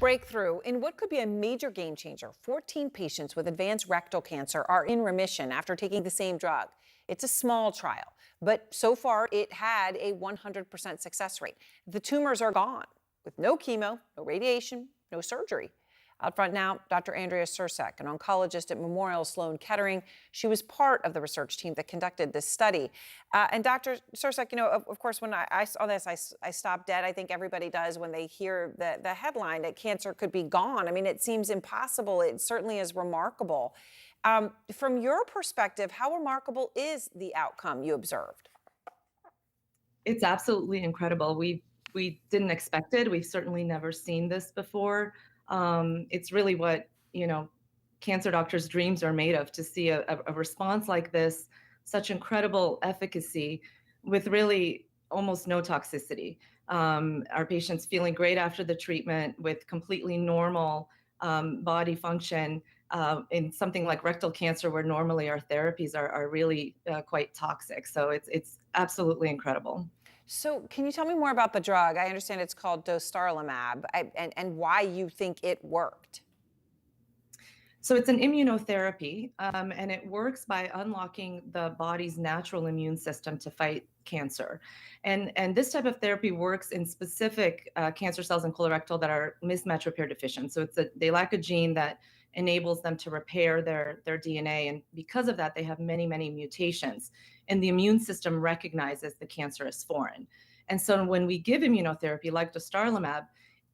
Breakthrough in what could be a major game changer. 14 patients with advanced rectal cancer are in remission after taking the same drug. It's a small trial, but so far it had a 100% success rate. The tumors are gone with no chemo, no radiation, no surgery. Out front now, Dr. Andrea Cercek, an oncologist at Memorial Sloan Kettering. She was part of the research team that conducted this study. And Dr. Cercek, of course, when I saw this, I stopped dead. I think everybody does when they hear the headline that cancer could be gone. I mean, it seems impossible. It certainly is remarkable. From your perspective, how remarkable is the outcome you observed? It's absolutely incredible. We didn't expect it. We've certainly never seen this before. It's really what, cancer doctors' dreams are made of, to see a response like this, such incredible efficacy with really almost no toxicity. Our patients feeling great after the treatment with completely normal body function in something like rectal cancer, where normally our therapies are really quite toxic. So it's absolutely incredible. So can you tell me more about the drug? I understand it's called dostarlimab, and why you think it worked. So it's an immunotherapy, and it works by unlocking the body's natural immune system to fight cancer. And this type of therapy works in specific cancer cells in colorectal that are mismatch repair deficient. So they lack a gene that enables them to repair their DNA. And because of that, they have many, many mutations. And the immune system recognizes the cancer as foreign. And so when we give immunotherapy like dostarlimab,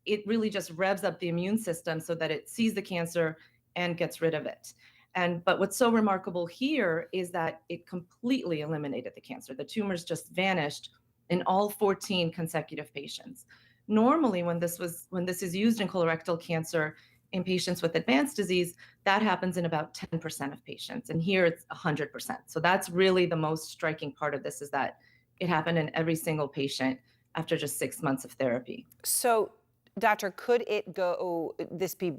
it really just revs up the immune system so that it sees the cancer and gets rid of it. But what's so remarkable here is that it completely eliminated the cancer. The tumors just vanished in all 14 consecutive patients. Normally, when this is used in colorectal cancer in patients with advanced disease, that happens in about 10% of patients. And here it's 100%. So that's really the most striking part of this, is that it happened in every single patient after just 6 months of therapy. So, doctor, could this be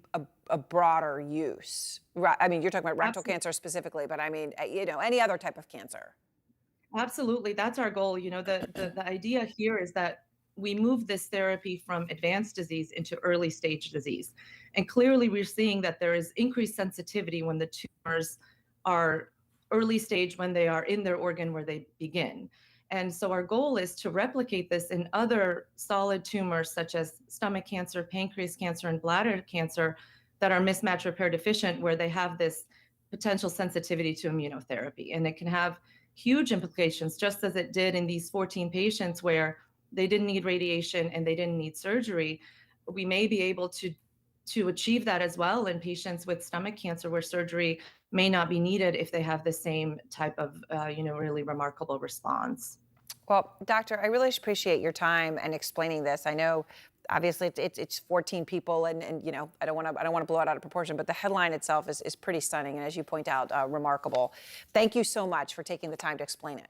a broader use? I mean, you're talking about rectal cancer specifically, but I mean, any other type of cancer. Absolutely. That's our goal. The idea here is that we move this therapy from advanced disease into early stage disease. And clearly we're seeing that there is increased sensitivity when the tumors are early stage, when they are in their organ where they begin. And so our goal is to replicate this in other solid tumors, such as stomach cancer, pancreas cancer, and bladder cancer, that are mismatch repair deficient, where they have this potential sensitivity to immunotherapy. And it can have huge implications, just as it did in these 14 patients where they didn't need radiation and they didn't need surgery. We may be able to achieve that as well in patients with stomach cancer, where surgery may not be needed if they have the same type of, really remarkable response. Well, doctor, I really appreciate your time and explaining this. I know, obviously, it's 14 people, and I don't want to blow it out of proportion, but the headline itself is pretty stunning, and as you point out, remarkable. Thank you so much for taking the time to explain it.